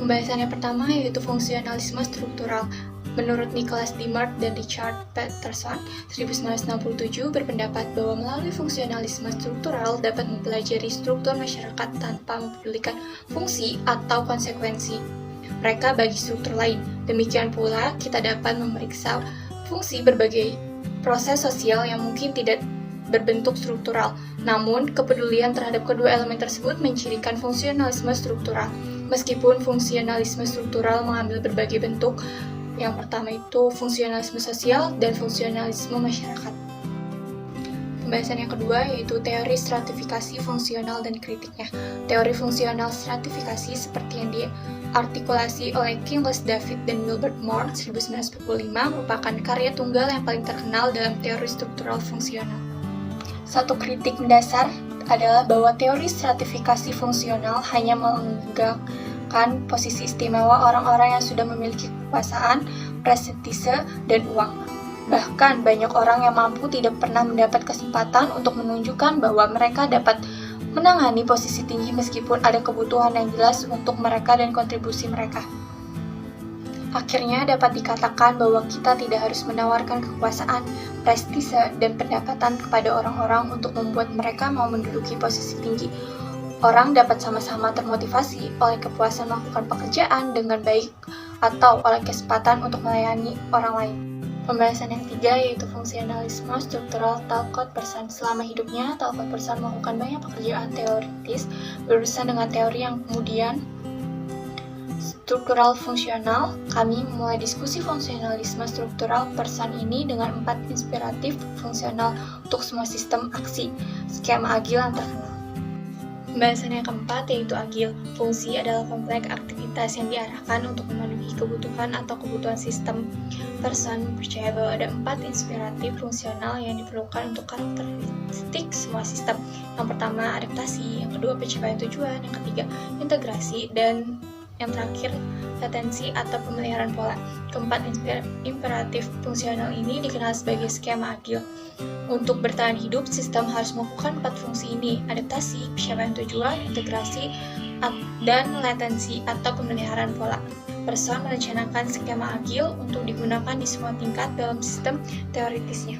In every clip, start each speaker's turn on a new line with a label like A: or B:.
A: Pembahasan yang pertama yaitu fungsionalisme struktural. Menurut Nicholas Dimart dan Richard Peterson, 1967 berpendapat bahwa melalui fungsionalisme struktural dapat mempelajari struktur masyarakat tanpa mempedulikan fungsi atau konsekuensi mereka bagi struktur lain. Demikian pula, kita dapat memeriksa fungsi berbagai proses sosial yang mungkin tidak berbentuk struktural. Namun, kepedulian terhadap kedua elemen tersebut mencirikan fungsionalisme struktural. Meskipun fungsionalisme struktural mengambil berbagai bentuk, yang pertama itu fungsionalisme sosial dan fungsionalisme masyarakat. Pembahasan yang kedua yaitu teori stratifikasi fungsional dan kritiknya. Teori fungsional stratifikasi seperti yang diartikulasi oleh Kingsley David dan Wilbert Moore 1945 merupakan karya tunggal yang paling terkenal dalam teori struktural fungsional. Satu kritik mendasar adalah bahwa teori stratifikasi fungsional hanya menegakkan posisi istimewa orang-orang yang sudah memiliki kekuasaan, presentise, dan uang. Bahkan banyak orang yang mampu tidak pernah mendapat kesempatan untuk menunjukkan bahwa mereka dapat menangani posisi tinggi meskipun ada kebutuhan yang jelas untuk mereka dan kontribusi mereka. Akhirnya dapat dikatakan bahwa kita tidak harus menawarkan kekuasaan, prestise, dan pendapatan kepada orang-orang untuk membuat mereka mau menduduki posisi tinggi. Orang dapat sama-sama termotivasi oleh kepuasan melakukan pekerjaan dengan baik atau oleh kesempatan untuk melayani orang lain. Pembahasan yang ketiga yaitu fungsionalisme struktural. Talcott Person. Selama hidupnya, Talcott Person melakukan banyak pekerjaan teoritis berurusan dengan teori yang kemudian struktural fungsional. Kami memulai diskusi fungsionalisme struktural Person ini dengan 4 inspiratif fungsional untuk semua sistem aksi, skema agil yang terkenal. Pembahasan yang keempat yaitu agil. Fungsi adalah kompleks aktivitas yang diarahkan untuk memenuhi kebutuhan atau kebutuhan sistem. Person percaya bahwa ada 4 inspiratif fungsional yang diperlukan untuk karakteristik semua sistem. Yang pertama adaptasi, yang kedua pencapaian tujuan, yang ketiga integrasi, dan yang terakhir latensi atau pemeliharaan pola. Keempat imperatif fungsional ini dikenal sebagai skema agil. Untuk bertahan hidup, sistem harus melakukan 4 fungsi ini: adaptasi, pencapaian tujuan, integrasi, dan latensi atau pemeliharaan pola. Person merencanakan skema agil untuk digunakan di semua tingkat dalam sistem teoritisnya.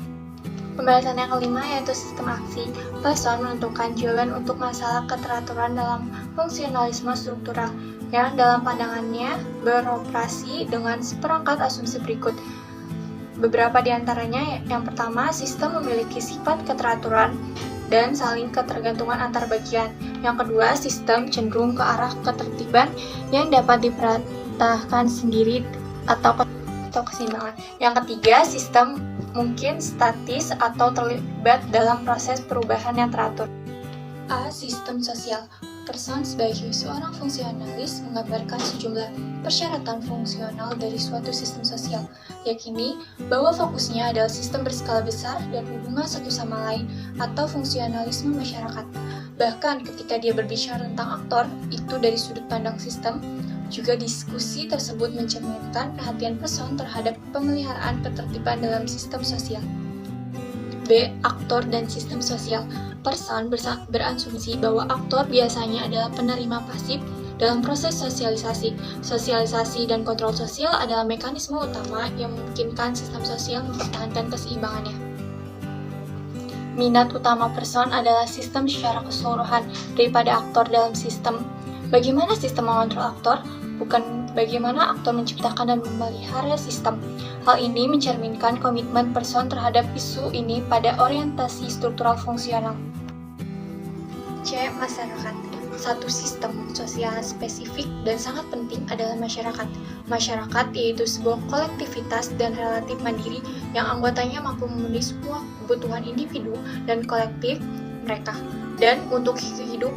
A: Pembahasan yang kelima yaitu sistem aksi. Person menentukan jawaban untuk masalah keteraturan dalam fungsionalisme struktural yang dalam pandangannya beroperasi dengan seperangkat asumsi berikut. Beberapa di antaranya, yang pertama, sistem memiliki sifat keteraturan dan saling ketergantungan antar bagian. Yang kedua, sistem cenderung ke arah ketertiban yang dapat diperatakan sendiri atau keseimbangan. Yang ketiga, sistem mungkin statis atau terlibat dalam proses perubahan yang teratur. A. Sistem sosial. Person sebagai seorang fungsionalis menggambarkan sejumlah persyaratan fungsional dari suatu sistem sosial, yakini bahwa fokusnya adalah sistem berskala besar dan hubungan satu sama lain atau fungsionalisme masyarakat. Bahkan ketika dia berbicara tentang aktor, itu dari sudut pandang sistem, juga diskusi tersebut mencerminkan perhatian Person terhadap pemeliharaan ketertiban dalam sistem sosial. B. Aktor dan sistem sosial. Person berasumsi bahwa aktor biasanya adalah penerima pasif dalam proses sosialisasi. Sosialisasi dan kontrol sosial adalah mekanisme utama yang memungkinkan sistem sosial mempertahankan keseimbangannya. Minat utama Person adalah sistem secara keseluruhan daripada aktor dalam sistem. Bagaimana sistem mengontrol aktor? Bukan bagaimana aktor menciptakan dan memelihara sistem. Hal ini mencerminkan komitmen Person terhadap isu ini pada orientasi struktural fungsional. C. Masyarakat. Satu sistem sosial spesifik dan sangat penting adalah masyarakat. Masyarakat yaitu sebuah kolektivitas dan relatif mandiri yang anggotanya mampu memenuhi semua kebutuhan individu dan kolektif mereka, dan untuk hidup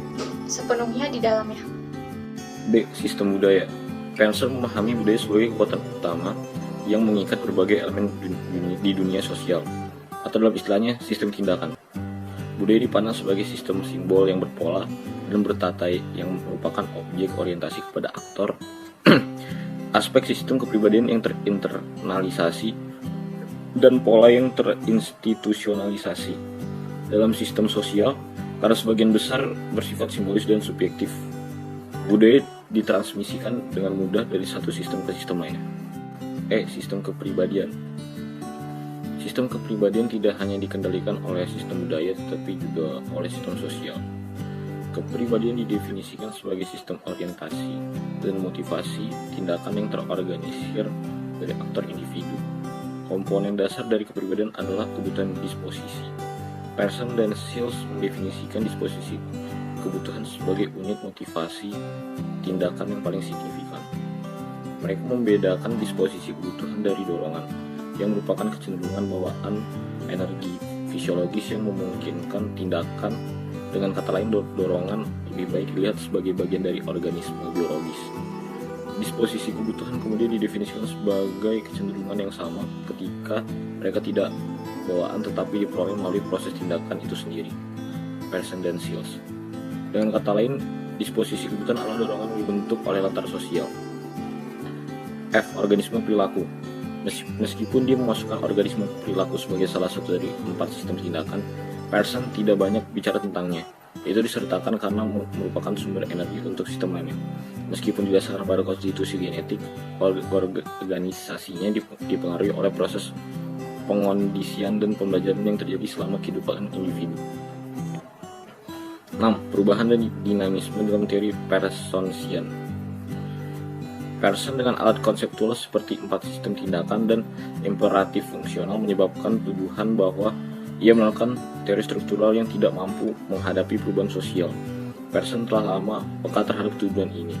A: sepenuhnya di dalamnya.
B: B. Sistem budaya. Person memahami budaya sebagai kekuatan utama yang mengikat berbagai elemen di dunia sosial, atau dalam istilahnya sistem tindakan. Budaya dipandang sebagai sistem simbol yang berpola dan bertata yang merupakan objek orientasi kepada aktor. Aspek sistem kepribadian yang terinternalisasi dan pola yang terinstitusionalisasi dalam sistem sosial karena sebagian besar bersifat simbolis dan subjektif. Budaya ditransmisikan dengan mudah dari satu sistem ke sistem lainnya. Sistem kepribadian. Sistem kepribadian tidak hanya dikendalikan oleh sistem budaya tetapi juga oleh sistem sosial. Kepribadian didefinisikan sebagai sistem orientasi dan motivasi tindakan yang terorganisir dari aktor individu. Komponen dasar dari kepribadian adalah kebutuhan disposisi. Pearson dan Seals mendefinisikan disposisi kebutuhan sebagai unit motivasi tindakan yang paling signifikan. Mereka membedakan disposisi kebutuhan dari dorongan, yang merupakan kecenderungan bawaan energi fisiologis yang memungkinkan tindakan. Dengan kata lain, dorongan lebih baik dilihat sebagai bagian dari organisme biologis. Disposisi kebutuhan kemudian didefinisikan sebagai kecenderungan yang sama ketika mereka tidak bawaan tetapi diperoleh melalui proses tindakan itu sendiri. Pearson dan Seals. Dengan kata lain, disposisi kebutuhan adalah dorongan yang dibentuk oleh latar sosial. Organisme perilaku. Meskipun dia memasukkan organisme perilaku sebagai salah satu dari 4 sistem tindakan, Pearson tidak banyak bicara tentangnya. Itu disertakan karena merupakan sumber energi untuk sistem lainnya. Meskipun didasarkan pada konstitusi genetik, organisasinya dipengaruhi oleh proses pengondisian dan pembelajaran yang terjadi selama kehidupan individu. 6. Perubahan dan dinamisme dalam teori Pearsonian. Pearson dengan alat konseptual seperti 4 sistem tindakan dan imperatif fungsional menyebabkan tuduhan bahwa ia melakukan teori struktural yang tidak mampu menghadapi perubahan sosial. Pearson telah lama peka terhadap tuduhan ini,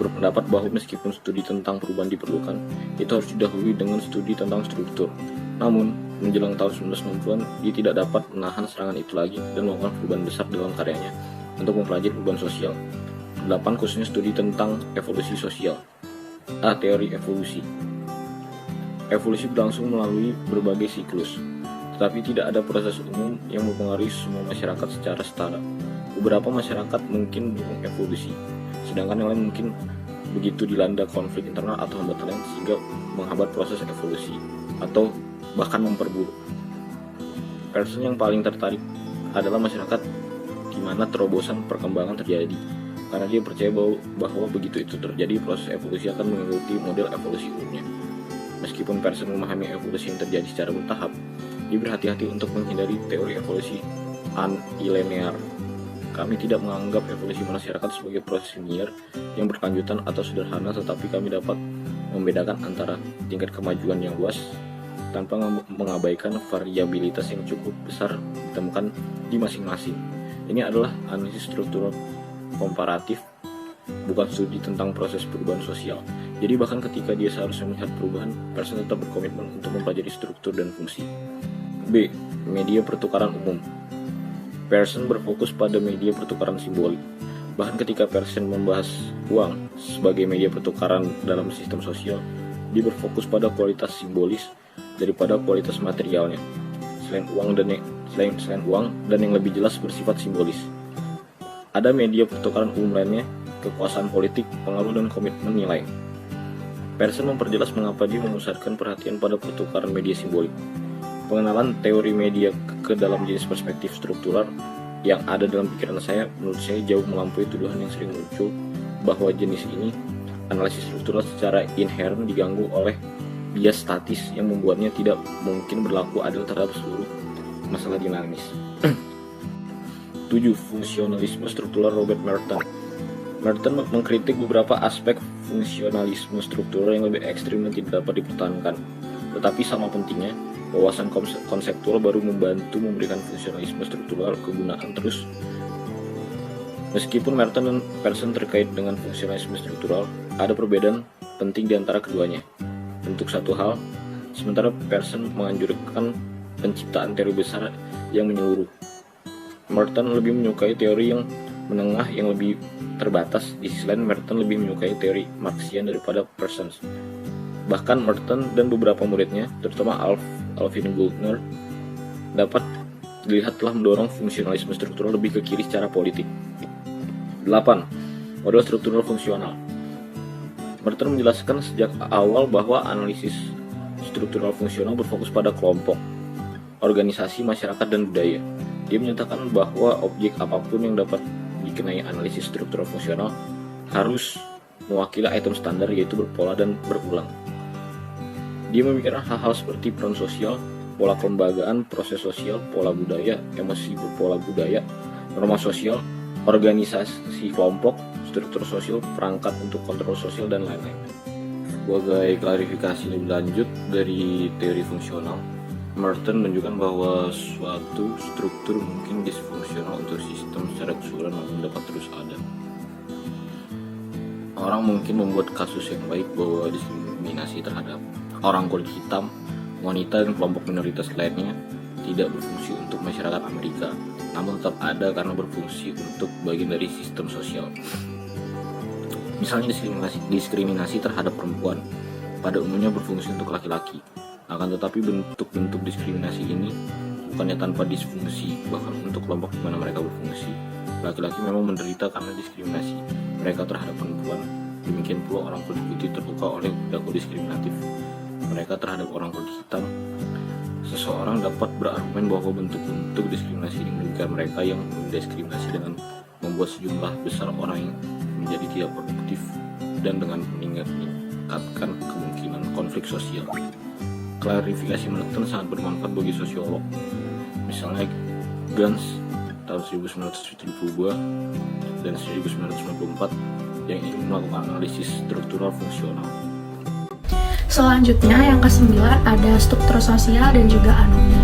B: berpendapat bahwa meskipun studi tentang perubahan diperlukan, itu harus didahului dengan studi tentang struktur. Namun, menjelang tahun 1960-an, dia tidak dapat menahan serangan itu lagi dan melakukan perubahan besar dalam karyanya untuk mempelajari perubahan sosial. 8. Khususnya studi tentang evolusi sosial. Teori evolusi. Evolusi berlangsung melalui berbagai siklus, tetapi tidak ada proses umum yang mempengaruhi semua masyarakat secara setara. Beberapa masyarakat mungkin mendukung evolusi, sedangkan yang lain mungkin begitu dilanda konflik internal atau hambatan lain sehingga menghambat proses evolusi atau bahkan memperburuk. Pearson yang paling tertarik adalah masyarakat di mana terobosan perkembangan terjadi, karena dia percaya bahwa begitu itu terjadi, proses evolusi akan mengikuti model evolusi umumnya. Meskipun Pearson memahami evolusi yang terjadi secara bertahap, dia berhati-hati untuk menghindari teori evolusi unlinear. Kami tidak menganggap evolusi masyarakat sebagai proses linear yang berkelanjutan atau sederhana, tetapi kami dapat membedakan antara tingkat kemajuan yang luas tanpa mengabaikan variabilitas yang cukup besar ditemukan di masing-masing. Ini adalah analisis struktural komparatif, bukan studi tentang proses perubahan sosial. Jadi bahkan ketika dia seharusnya melihat perubahan, Pearson tetap berkomitmen untuk mempelajari struktur dan fungsi. B. Media pertukaran umum. Pearson berfokus pada media pertukaran simbolik. Bahkan ketika Pearson membahas uang sebagai media pertukaran dalam sistem sosial, dia berfokus pada kualitas simbolis daripada kualitas materialnya. Selain uang dan yang lebih jelas bersifat simbolis. Ada media pertukaran umum lainnya, kekuasaan politik, pengaruh, dan komitmen nilai. Pearson memperjelas mengapa dia memusatkan perhatian pada pertukaran media simbolik. Pengenalan teori media ke dalam jenis perspektif struktural yang ada dalam pikiran saya, menurut saya jauh melampaui tuduhan yang sering muncul bahwa jenis ini, analisis struktural secara inheren diganggu oleh bias statis yang membuatnya tidak mungkin berlaku adil terhadap seluruh masalah dinamis. 7. Fungsionalisme struktural Robert Merton. Merton mengkritik beberapa aspek fungsionalisme struktural yang lebih ekstrim dan tidak dapat dipertahankan. Tetapi sama pentingnya, wawasan konseptual baru membantu memberikan fungsionalisme struktural kegunaan terus. Meskipun Merton dan Pearson terkait dengan fungsionalisme struktural, ada perbedaan penting di antara keduanya. Untuk satu hal, sementara Pearson menganjurkan penciptaan teori besar yang menyeluruh, Merton lebih menyukai teori yang menengah yang lebih terbatas. Di sisi lain, Merton lebih menyukai teori Marxian daripada Pearson. Bahkan Merton dan beberapa muridnya, terutama Alvin Goldner, dapat dilihat telah mendorong fungsionalisme struktural lebih ke kiri secara politik. 8. Model struktural fungsional. Merton menjelaskan sejak awal bahwa analisis struktural fungsional berfokus pada kelompok, organisasi, masyarakat, dan budaya. Dia menyatakan bahwa objek apapun yang dapat dikenai analisis struktural fungsional harus mewakili item standar, yaitu berpola dan berulang. Dia memikirkan hal-hal seperti peran sosial, pola kelembagaan, proses sosial, pola budaya, emosi berpola budaya, norma sosial, organisasi kelompok, struktur sosial, perangkat untuk kontrol sosial, dan lain-lain. Sebagai klarifikasi lebih lanjut dari teori fungsional, Merton menunjukkan bahwa suatu struktur mungkin disfungsional untuk sistem secara keseluruhan namun dapat terus ada. Orang mungkin membuat kasus yang baik bahwa diskriminasi terhadap orang kulit hitam, wanita, dan kelompok minoritas lainnya tidak berfungsi untuk masyarakat Amerika, namun tetap ada karena berfungsi untuk bagian dari sistem sosial. Misalnya diskriminasi terhadap perempuan pada umumnya berfungsi untuk laki-laki. Akan tetapi bentuk-bentuk diskriminasi ini bukannya tanpa disfungsi, bahkan untuk kelompok di mana mereka berfungsi. Laki-laki memang menderita karena diskriminasi mereka terhadap perempuan. Demikian pula orang kulit putih terluka oleh perilaku diskriminatif mereka terhadap orang kulit hitam. Seseorang dapat berargumen bahwa bentuk-bentuk diskriminasi ini merugikan mereka yang mendiskriminasi dengan membuat sejumlah besar orang yang menjadi tidak produktif dan dengan meningkatkan kemungkinan konflik sosial. Klarifikasi Merton sangat bermanfaat bagi sosiolog, misalnya Gans tahun 1972 dan 1994 yang ingin melakukan analisis struktural fungsional.
C: Selanjutnya yang ke-9 ada struktur sosial dan juga anomi.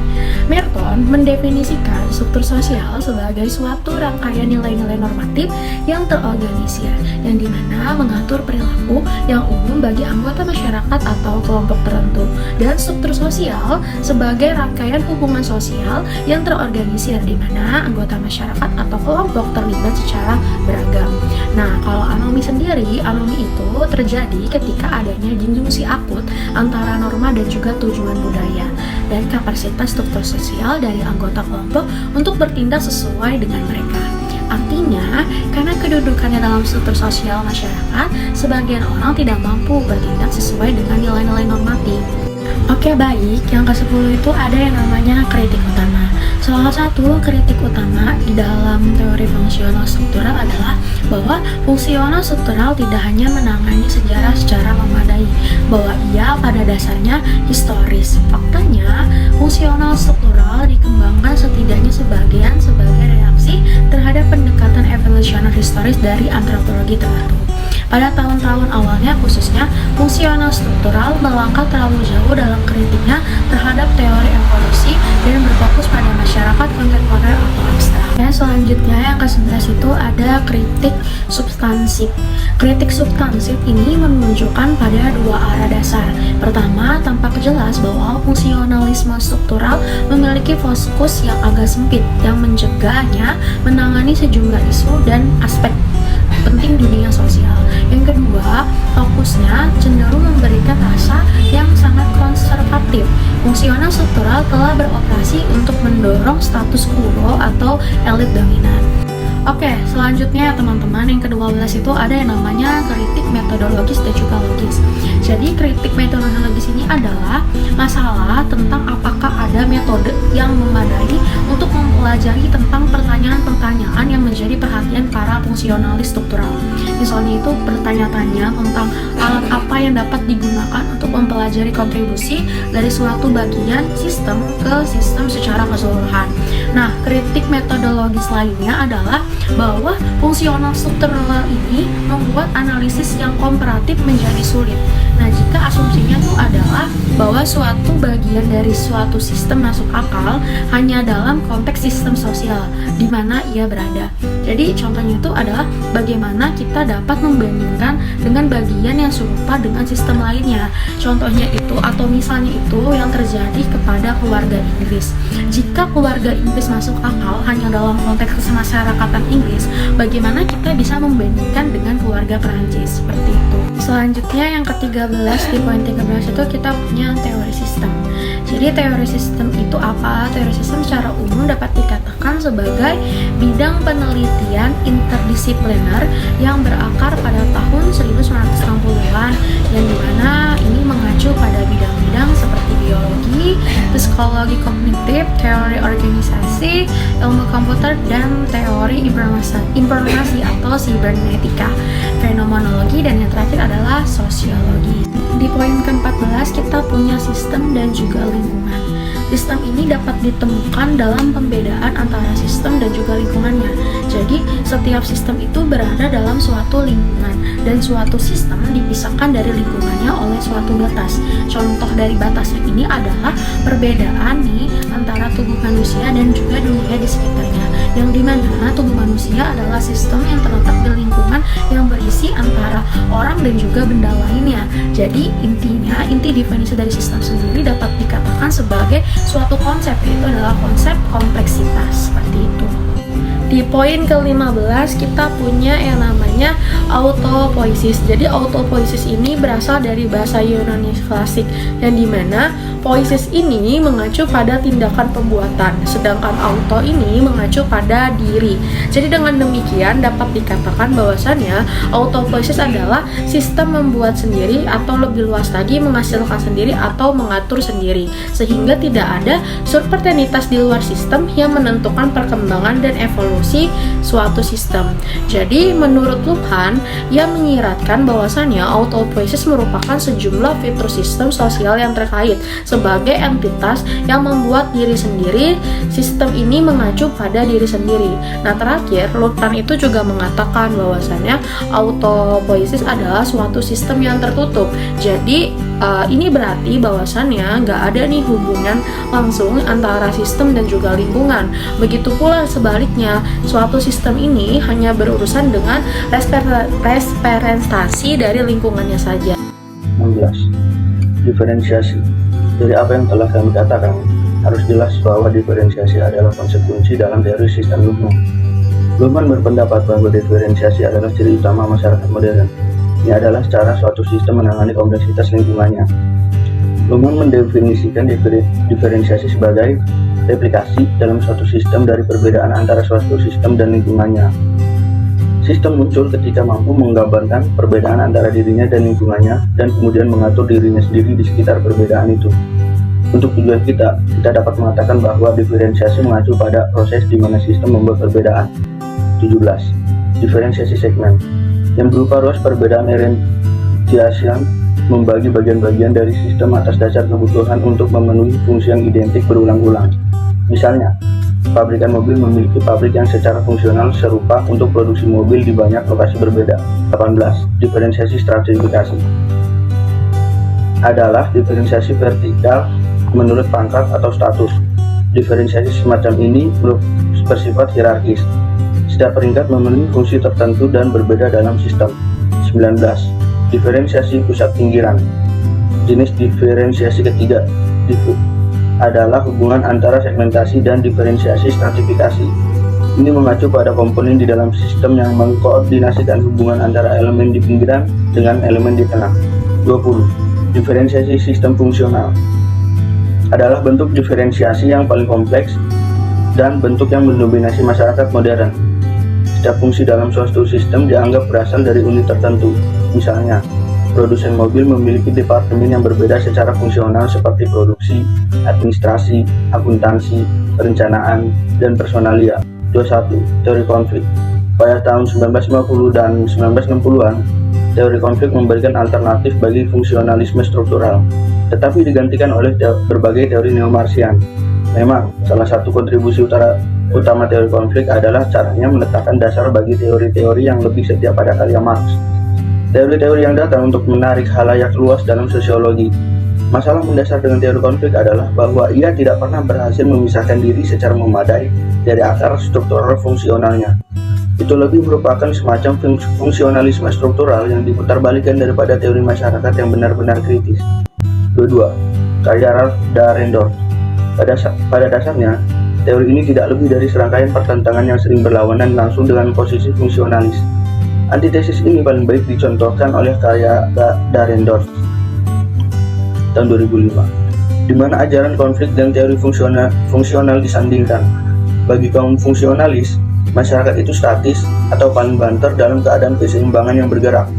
C: Merton mendefinisikan struktur sosial sebagai suatu rangkaian nilai-nilai normatif yang terorganisir, yang dimana mengatur perilaku yang umum bagi anggota masyarakat atau kelompok tertentu, dan struktur sosial sebagai rangkaian hubungan sosial yang terorganisir, di mana anggota masyarakat atau kelompok terlibat secara beragam. Nah, kalau anomi sendiri, anomi itu terjadi ketika adanya disjungsi akut antara norma dan juga tujuan budaya dan kapasitas struktur sosial dari anggota kelompok untuk bertindak sesuai dengan mereka. Artinya, karena kedudukannya dalam struktur sosial masyarakat, sebagian orang tidak mampu bertindak sesuai dengan nilai-nilai normatif. Oke, baik. Yang ke-10 itu ada yang namanya kritik utama. Salah satu kritik utama di dalam teori fungsional struktural adalah bahwa fungsional struktural tidak hanya menangani sejarah secara memadai, bahwa ia pada dasarnya historis. Faktanya, fungsional struktural dikembangkan setidaknya sebagai reaksi terhadap pendekatan evolusioner historis dari antropologi tertentu. Pada tahun-tahun awalnya khususnya, fungsional struktural melangkah terlalu jauh dalam kritiknya terhadap teori evolusi dan berfokus pada masyarakat kontemporer atau abstrak. Ya, selanjutnya yang ke-11 itu ada kritik substansif. Kritik substansif ini menunjukkan pada dua arah dasar. Pertama, tampak jelas bahwa fungsionalisme struktural memiliki fokus yang agak sempit yang mencegahnya menangani sejumlah isu dan aspek penting dunia sosial. Yang kedua, fokusnya cenderung memberikan rasa yang sangat konservatif. Fungsional struktural telah beroperasi untuk mendorong status quo atau elit dominan. Oke, selanjutnya teman-teman, yang ke-12 itu ada yang namanya kritik metodologis dan juga logis. Jadi kritik metodologis ini adalah masalah tentang apakah ada metode yang memadai untuk mempelajari tentang pertanyaan-pertanyaan yang menjadi perhatian para fungsionalis struktural. Misalnya itu bertanya-tanya tentang alat apa yang dapat digunakan untuk mempelajari kontribusi dari suatu bagian sistem ke sistem secara keseluruhan. Nah, kritik metodologis lainnya adalah bahwa fungsional struktural ini membuat analisis yang komparatif menjadi sulit. Nah, jika asumsinya itu adalah bahwa suatu bagian dari suatu sistem masuk akal hanya dalam konteks sistem sosial di mana ia berada. Jadi contohnya itu adalah bagaimana kita dapat membandingkan dengan bagian yang serupa dengan sistem lainnya. Contohnya itu atau misalnya itu yang terjadi kepada keluarga Inggris. Jika keluarga Inggris masuk akal hanya dalam konteks kemasyarakatan Inggris, bagaimana kita bisa membandingkan dengan keluarga Perancis seperti itu. Selanjutnya yang ke-13 di poin 13 itu kita punya teori sistem. Jadi teori sistem itu apa? Teori sistem secara umum dapat dikatakan sebagai bidang penelitian interdisipliner yang berakar pada tahun 1960-an yang dimana ini mengacu pada bidang-bidang seperti biologi, psikologi, psikologi kognitif, teori organisasi, ilmu komputer, dan teori informasi atau sibernetika, fenomenologi, dan yang terakhir adalah sosiologi. Di poin ke-14 kita punya sistem dan juga lingkungan. Sistem ini dapat ditemukan dalam pembedaan antara sistem dan juga lingkungannya. Jadi, setiap sistem itu berada dalam suatu lingkungan dan suatu sistem dipisahkan dari lingkungannya oleh suatu batas. Contoh dari batasnya ini adalah perbedaan nih antara tubuh manusia dan juga dunia di sekitarnya. Yang dimana tubuh manusia adalah sistem yang terletak di lingkungan yang berisi antara orang dan juga benda lainnya. Jadi, inti definisi dari sistem sendiri dapat dikatakan sebagai suatu konsep, yaitu adalah konsep kompleksitas, seperti itu. Di poin ke-15 kita punya yang namanya autopoiesis. Jadi autopoiesis ini berasal dari bahasa Yunani klasik, yang dimana poiesis ini mengacu pada tindakan pembuatan, sedangkan auto ini mengacu pada diri. Jadi dengan demikian dapat dikatakan bahwasannya autopoiesis adalah sistem membuat sendiri atau lebih luas lagi menghasilkan sendiri atau mengatur sendiri, sehingga tidak ada subalternitas di luar sistem yang menentukan perkembangan dan evolusi suatu sistem. Jadi menurut Luhmann, ia menyiratkan bahwasannya autopoiesis merupakan sejumlah fitur sistem sosial yang terkait sebagai entitas yang membuat diri sendiri. Sistem ini mengacu pada diri sendiri. Nah terakhir, Luhmann itu juga mengatakan bahwasannya autopoiesis adalah suatu sistem yang tertutup. Jadi ini berarti bahwasannya nggak ada nih hubungan langsung antara sistem dan juga lingkungan. Begitu pula sebaliknya, suatu sistem ini hanya berurusan dengan representasi dari lingkungannya saja.
D: 16. Diferensiasi. Dari apa yang telah kami katakan, harus jelas bahwa diferensiasi adalah konsep kunci dalam teori sistem Luhmann. Luhmann berpendapat bahwa diferensiasi adalah ciri utama masyarakat modern. Ini adalah cara suatu sistem menangani kompleksitas lingkungannya. Luhmann mendefinisikan diferensiasi sebagai replikasi dalam suatu sistem dari perbedaan antara suatu sistem dan lingkungannya. Sistem muncul ketika mampu menggambarkan perbedaan antara dirinya dan lingkungannya dan kemudian mengatur dirinya sendiri di sekitar perbedaan itu. Untuk tujuan kita dapat mengatakan bahwa diferensiasi mengacu pada proses di mana sistem membuat perbedaan. 17. Diferensiasi segmen yang berupa ruas perbedaan Arendtian membagi bagian-bagian dari sistem atas dasar kebutuhan untuk memenuhi fungsi yang identik berulang-ulang. Misalnya, pabrikan mobil memiliki pabrik yang secara fungsional serupa untuk produksi mobil di banyak lokasi berbeda. 18. Diferensiasi stratifikasi adalah diferensiasi vertikal menurut pangkat atau status. Diferensiasi semacam ini bersifat hierarkis. Setiap peringkat memenuhi fungsi tertentu dan berbeda dalam sistem. 19. Diferensiasi pusat pinggiran. Jenis diferensiasi ketiga adalah hubungan antara segmentasi dan diferensiasi stratifikasi. Ini mengacu pada komponen di dalam sistem yang mengkoordinasikan hubungan antara elemen di pinggiran dengan elemen di tengah. 20. Diferensiasi sistem fungsional adalah bentuk diferensiasi yang paling kompleks dan bentuk yang mendominasi masyarakat modern. Setiap fungsi dalam suatu sistem dianggap berasal dari unit tertentu. Misalnya, produsen mobil memiliki departemen yang berbeda secara fungsional seperti produksi, administrasi, akuntansi, perencanaan, dan personalia. 21. Teori konflik. Pada tahun 1950 dan 1960-an, teori konflik memberikan alternatif bagi fungsionalisme struktural, tetapi digantikan oleh berbagai teori neo-Marxian. Memang, salah satu kontribusi utama teori konflik adalah caranya meletakkan dasar bagi teori-teori yang lebih setia pada karya Marx. Teori-teori yang datang untuk menarik khalayak luas dalam sosiologi. Masalah mendasar dengan teori konflik adalah bahwa ia tidak pernah berhasil memisahkan diri secara memadai dari akar struktural fungsionalnya. Itu lebih merupakan semacam fungsionalisme struktural yang diputarbalikkan daripada teori masyarakat yang benar-benar kritis. 22. Karya Ralph Dahrendorf. Pada dasarnya, teori ini tidak lebih dari serangkaian pertentangan yang sering berlawanan langsung dengan posisi fungsionalis. Antitesis ini paling baik dicontohkan oleh karya Dahrendorf tahun 2005, di mana ajaran konflik dan teori fungsional disandingkan. Bagi kaum fungsionalis, masyarakat itu statis atau paling banter dalam keadaan keseimbangan yang bergerak.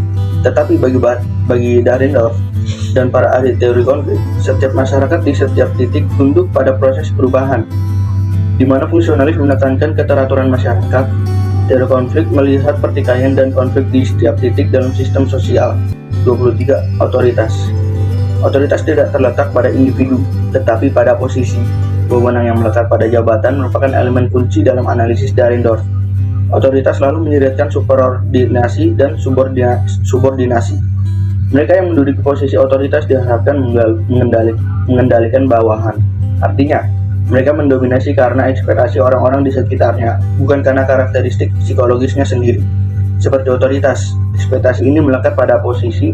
D: Tetapi bagi Dahrendorf, dan para ahli teori konflik, setiap masyarakat di setiap titik tunduk pada proses perubahan, di mana fungsionalis menekankan keteraturan masyarakat. Teori konflik melihat pertikaian dan konflik di setiap titik dalam sistem sosial. 23. Otoritas. Otoritas tidak terletak pada individu, tetapi pada posisi. Wewenang yang melekat pada jabatan merupakan elemen kunci dalam analisis Dahrendorf. Otoritas selalu menyeriatkan subordinasi dan subordinasi. Mereka yang menduduki posisi otoritas diharapkan mengendalikan bawahan. Artinya, mereka mendominasi karena ekspektasi orang-orang di sekitarnya, bukan karena karakteristik psikologisnya sendiri. Seperti otoritas, ekspektasi ini melekat pada posisi,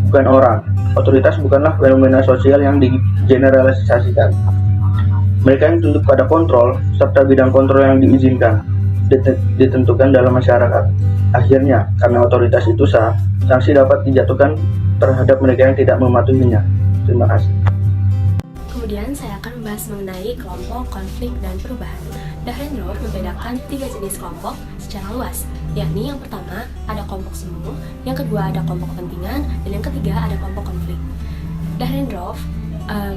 D: bukan orang. Otoritas bukanlah fenomena sosial yang digeneralisasikan. Mereka yang tunduk pada kontrol, serta bidang kontrol yang diizinkan, ditentukan dalam masyarakat. Akhirnya, karena otoritas itu sah, sanksi dapat dijatuhkan terhadap mereka yang tidak mematuhinya. Terima kasih.
C: Kemudian saya akan membahas mengenai kelompok, konflik, dan perubahan. Dahrendorf membedakan 3 jenis kelompok secara luas, yakni yang pertama ada kelompok semu, yang kedua ada kelompok kepentingan, dan yang ketiga ada kelompok konflik. Dahrendorf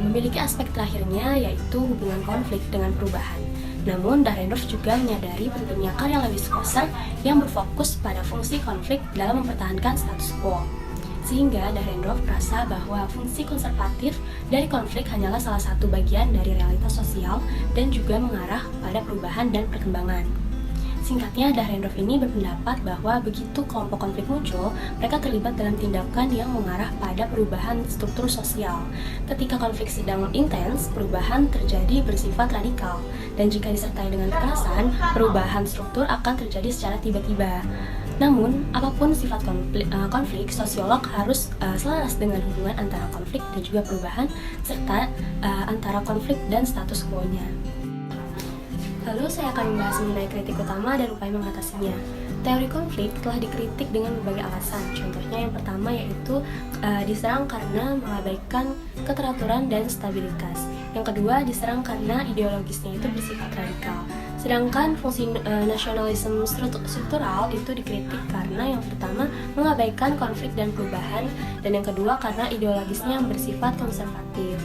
C: memiliki aspek terakhirnya yaitu hubungan konflik dengan perubahan. Namun Dahrendorf juga menyadari pentingnya karya Lewis-Coser yang berfokus pada fungsi konflik dalam mempertahankan status quo. Sehingga Dahrendorf merasa bahwa fungsi konservatif dari konflik hanyalah salah satu bagian dari realitas sosial dan juga mengarah pada perubahan dan perkembangan. Singkatnya, Dahrendorf ini berpendapat bahwa begitu kelompok konflik muncul, mereka terlibat dalam tindakan yang mengarah pada perubahan struktur sosial. Ketika konflik sedang intens, perubahan terjadi bersifat radikal, dan jika disertai dengan kekerasan, perubahan struktur akan terjadi secara tiba-tiba. Namun, apapun sifat konflik, sosiolog harus selaras dengan hubungan antara konflik dan juga perubahan, serta antara konflik dan status quo-nya. Lalu saya akan membahas mengenai kritik utama dan upaya mengatasinya. Teori konflik telah dikritik dengan berbagai alasan. Contohnya yang pertama yaitu diserang karena mengabaikan keteraturan dan stabilitas. Yang kedua diserang karena ideologisnya itu bersifat radikal. Sedangkan fungsi nasionalisme struktural itu dikritik karena yang pertama mengabaikan konflik dan perubahan, dan yang kedua karena ideologisnya yang bersifat konservatif.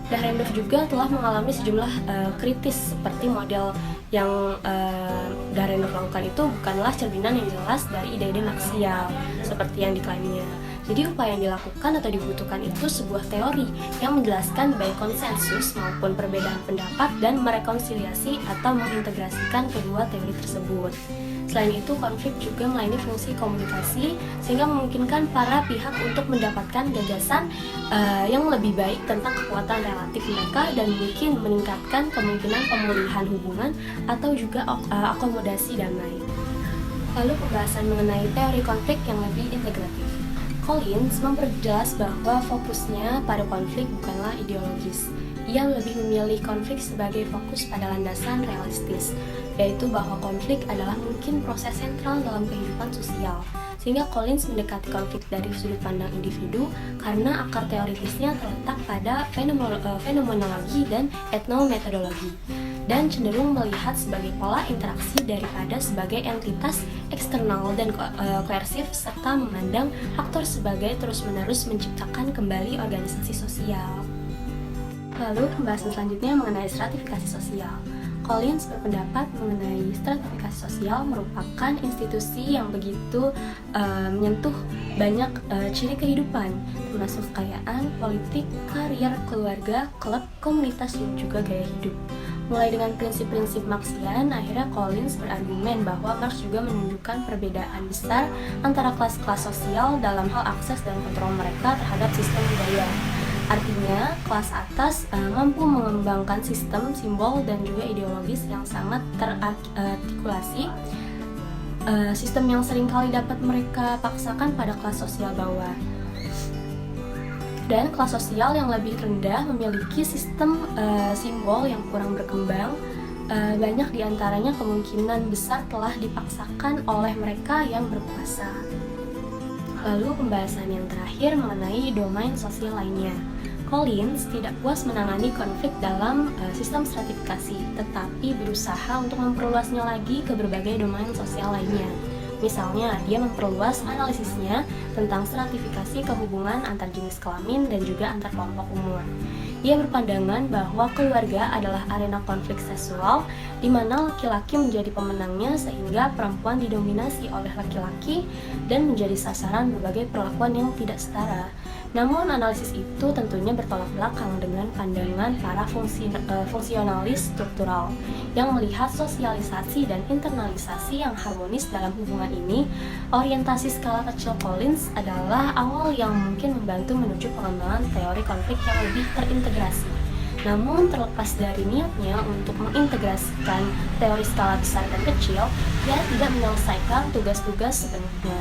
C: Dahrendorf juga telah mengalami sejumlah kritis seperti model yang Dahrendorf lakukan itu bukanlah cerminan yang jelas dari ide-ide Marxial seperti yang diklaimnya. Jadi upaya yang dilakukan atau dibutuhkan itu sebuah teori yang menjelaskan baik konsensus maupun perbedaan pendapat dan merekonsiliasi atau mengintegrasikan kedua teori tersebut. Selain itu, konflik juga melayani fungsi komunikasi sehingga memungkinkan para pihak untuk mendapatkan gagasan yang lebih baik tentang kekuatan relatif mereka dan mungkin meningkatkan kemungkinan pemulihan hubungan atau juga akomodasi damai. Lalu pembahasan mengenai teori konflik yang lebih integratif. Collins memperjelas bahwa fokusnya pada konflik bukanlah ideologis. Ia lebih memilih konflik sebagai fokus pada landasan realistis, yaitu bahwa konflik adalah mungkin proses sentral dalam kehidupan sosial. Sehingga Collins mendekati konflik dari sudut pandang individu karena akar teoritisnya terletak pada fenomenologi dan etnometodologi, dan cenderung melihat sebagai pola interaksi daripada sebagai entitas eksternal dan koersif, serta memandang aktor sebagai terus-menerus menciptakan kembali organisasi sosial. Lalu pembahasan selanjutnya mengenai stratifikasi sosial. Collins berpendapat mengenai stratifikasi sosial merupakan institusi yang begitu menyentuh banyak ciri kehidupan, termasuk kekayaan, politik, karier, keluarga, klub, komunitas, dan juga gaya hidup. Mulai dengan prinsip-prinsip Marxian, akhirnya Collins berargumen bahwa Marx juga menunjukkan perbedaan besar antara kelas-kelas sosial dalam hal akses dan kontrol mereka terhadap sistem budaya. Artinya, kelas atas mampu mengembangkan sistem, simbol, dan juga ideologis yang sangat terartikulasi, sistem yang seringkali dapat mereka paksakan pada kelas sosial bawah. Dan kelas sosial yang lebih rendah memiliki sistem simbol yang kurang berkembang. Banyak diantaranya kemungkinan besar telah dipaksakan oleh mereka yang berkuasa. Lalu pembahasan yang terakhir mengenai domain sosial lainnya. Collins tidak puas menangani konflik dalam sistem stratifikasi, tetapi berusaha untuk memperluasnya lagi ke berbagai domain sosial lainnya.
E: Misalnya, dia memperluas analisisnya tentang stratifikasi kehubungan antar jenis kelamin dan juga antar kelompok umur. Ia berpandangan bahwa keluarga adalah arena konflik seksual di mana laki-laki menjadi pemenangnya sehingga perempuan didominasi oleh laki-laki dan menjadi sasaran berbagai perlakuan yang tidak setara. Namun analisis itu tentunya bertolak belakang dengan pandangan para fungsionalis struktural yang melihat sosialisasi dan internalisasi yang harmonis dalam hubungan ini. Orientasi skala kecil Collins adalah awal yang mungkin membantu menuju pengembangan teori konflik yang lebih terintegrasi. Namun terlepas dari niatnya untuk mengintegrasikan teori skala besar dan kecil, dia tidak menyelesaikan tugas-tugas sepenuhnya.